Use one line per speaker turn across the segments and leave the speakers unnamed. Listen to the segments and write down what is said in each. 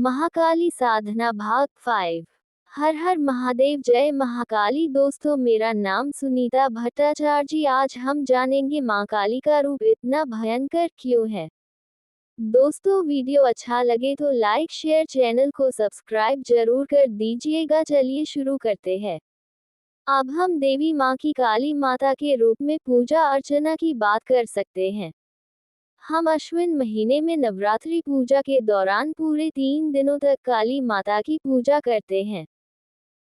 महाकाली साधना भाग 5। हर हर महादेव, जय महाकाली। दोस्तों, मेरा नाम सुनीता भट्टाचार्य। आज हम जानेंगे मां काली का रूप इतना भयंकर क्यों है। दोस्तों, वीडियो अच्छा लगे तो लाइक शेयर, चैनल को सब्सक्राइब जरूर कर दीजिएगा। चलिए शुरू करते हैं। अब हम देवी मां की काली माता के रूप में पूजा अर्चना की बात कर सकते हैं। हम अश्विन महीने में नवरात्रि पूजा के दौरान पूरे 3 दिनों तक काली माता की पूजा करते हैं।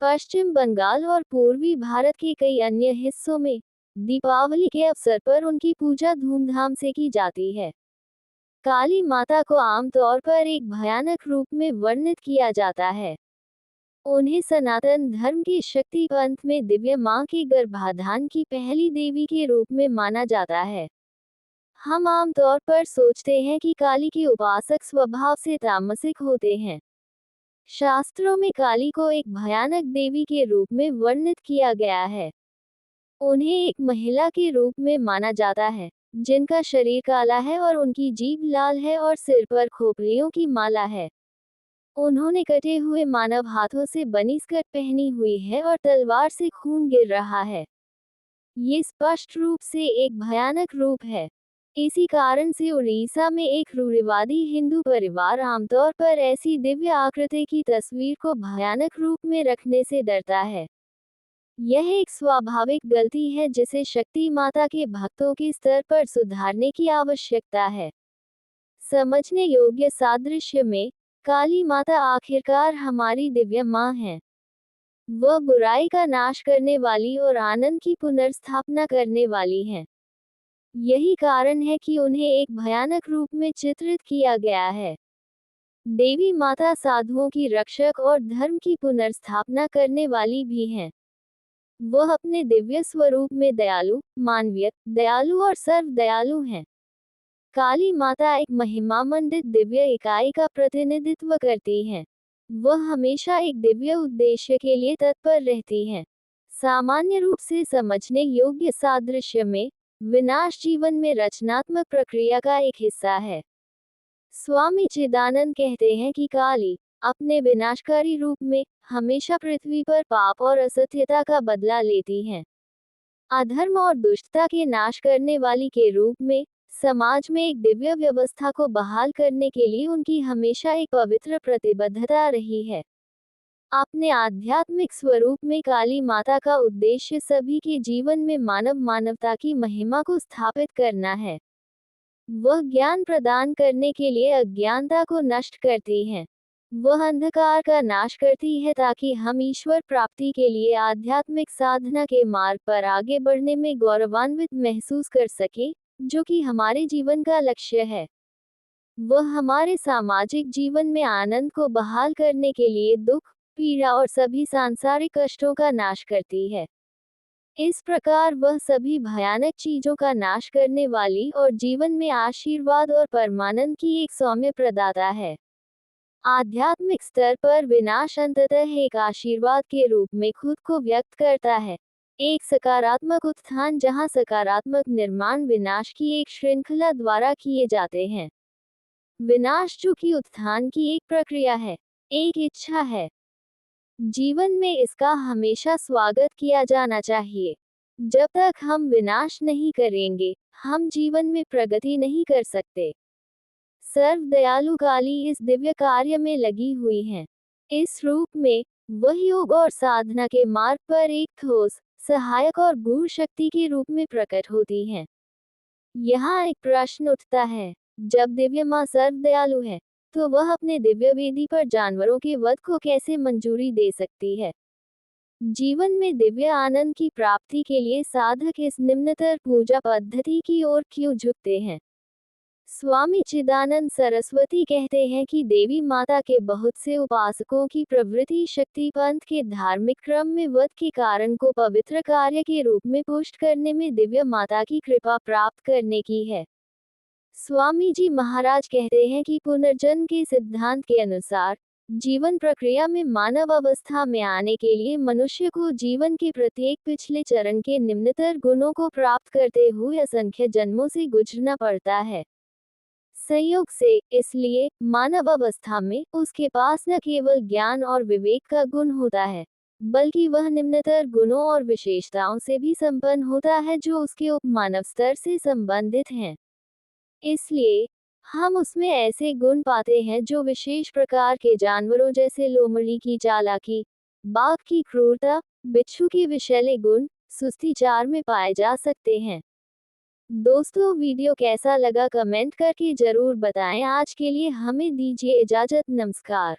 पश्चिम बंगाल और पूर्वी भारत के कई अन्य हिस्सों में दीपावली के अवसर पर उनकी पूजा धूमधाम से की जाती है। काली माता को आमतौर पर एक भयानक रूप में वर्णित किया जाता है। उन्हें सनातन धर्म के शक्ति पंथ में दिव्य मां के गर्भाधान की पहली देवी के रूप में माना जाता है। हम आमतौर पर सोचते हैं कि काली के उपासक स्वभाव से तामसिक होते हैं। शास्त्रों में काली को एक भयानक देवी के रूप में वर्णित किया गया है। उन्हें एक महिला के रूप में माना जाता है, जिनका शरीर काला है और उनकी जीभ लाल है और सिर पर खोपड़ियों की माला है। उन्होंने कटे हुए मानव हाथों से बनी स्कर्ट पहनी हुई है और तलवार से खून गिर रहा है। ये स्पष्ट रूप से एक भयानक रूप है। इसी कारण से उड़ीसा में एक रूढ़िवादी हिंदू परिवार आमतौर पर ऐसी दिव्य आकृति की तस्वीर को भयानक रूप में रखने से डरता है। यह एक स्वाभाविक गलती है जिसे शक्ति माता के भक्तों के स्तर पर सुधारने की आवश्यकता है। समझने योग्य सादृश्य में, काली माता आखिरकार हमारी दिव्य मां है। वह बुराई का नाश करने वाली और आनंद की पुनर्स्थापना करने वाली हैं। यही कारण है कि उन्हें एक भयानक रूप में चित्रित किया गया है। देवी माता साधुओं की रक्षक और धर्म की पुनर्स्थापना करने वाली भी हैं। वह अपने दिव्य स्वरूप में दयालु, मानवीय, दयालु और सर्व दयालु हैं। काली माता एक महिमामंडित दिव्य इकाई का प्रतिनिधित्व करती हैं। वह हमेशा एक दिव्य उद्देश्य के लिए तत्पर रहती हैं। सामान्य रूप से समझने योग्य सादृश्य में, विनाश जीवन में रचनात्मक प्रक्रिया का एक हिस्सा है। स्वामी चिदानंद कहते हैं कि काली, अपने विनाशकारी रूप में, हमेशा पृथ्वी पर पाप और असत्यता का बदला लेती हैं। अधर्म और दुष्टता के नाश करने वाली के रूप में, समाज में एक दिव्य व्यवस्था को बहाल करने के लिए उनकी हमेशा एक पवित्र प्रतिबद्धता रही है। अपने आध्यात्मिक स्वरूप में काली माता का उद्देश्य सभी के जीवन में मानवता की महिमा को स्थापित करना है। वह ज्ञान प्रदान करने के लिए अज्ञानता को नष्ट करती हैं। वह अंधकार का नाश करती है ताकि हम ईश्वर प्राप्ति के लिए आध्यात्मिक साधना के मार्ग पर आगे बढ़ने में गौरवान्वित महसूस कर सके, जो कि हमारे जीवन का लक्ष्य है। वह हमारे सामाजिक जीवन में आनंद को बहाल करने के लिए दुख, पीड़ा और सभी सांसारिक कष्टों का नाश करती है। इस प्रकार वह सभी भयानक चीजों का नाश करने वाली और जीवन में आशीर्वाद और परमानंद की एक सौम्य प्रदाता है। आध्यात्मिक स्तर पर विनाश अंततः एक आशीर्वाद के रूप में खुद को व्यक्त करता है। एक सकारात्मक उत्थान जहां सकारात्मक निर्माण विनाश की एक श्रृंखला द्वारा किए जाते हैं। विनाश जो कि उत्थान की एक प्रक्रिया है, एक इच्छा है। जीवन में इसका हमेशा स्वागत किया जाना चाहिए। जब तक हम विनाश नहीं करेंगे, हम जीवन में प्रगति नहीं कर सकते। सर्व दयालु काली इस दिव्य कार्य में लगी हुई हैं। इस रूप में, वह योग और साधना के मार्ग पर एक ठोस, सहायक और गूढ़ शक्ति के रूप में प्रकट होती हैं। यहाँ एक प्रश्न उठता है, जब दिव्य मां सर्व दयालु है, तो वह अपने दिव्य वेदी पर जानवरों के वध को कैसे मंजूरी दे सकती है? जीवन में दिव्य आनंद की प्राप्ति के लिए साधक इस निम्नतर पूजा पद्धति की ओर क्यों झुकते हैं? स्वामी चिदानंद सरस्वती कहते हैं कि देवी माता के बहुत से उपासकों की प्रवृत्ति शक्ति पंथ के धार्मिक क्रम में वध के कारण को पवित्र कार्य के रूप में पुष्ट करने में दिव्य माता की कृपा प्राप्त करने की है। स्वामी जी महाराज कहते हैं कि पुनर्जन्म के सिद्धांत के अनुसार, जीवन प्रक्रिया में मानव अवस्था में आने के लिए मनुष्य को जीवन के प्रत्येक पिछले चरण के निम्नतर गुणों को प्राप्त करते हुए असंख्य जन्मों से गुजरना पड़ता है। संयोग से, इसलिए मानव अवस्था में उसके पास न केवल ज्ञान और विवेक का गुण होता है, बल्कि वह निम्नतर गुणों और विशेषताओं से भी संपन्न होता है जो उसके उपमानव स्तर से संबंधित हैं। इसलिए हम उसमें ऐसे गुण पाते हैं जो विशेष प्रकार के जानवरों जैसे लोमड़ी की चालाकी, बाघ की क्रूरता, बिच्छू के विषैले गुण, सुस्ती चार में पाए जा सकते हैं। दोस्तों, वीडियो कैसा लगा कमेंट करके जरूर बताएं। आज के लिए हमें दीजिए इजाजत। नमस्कार।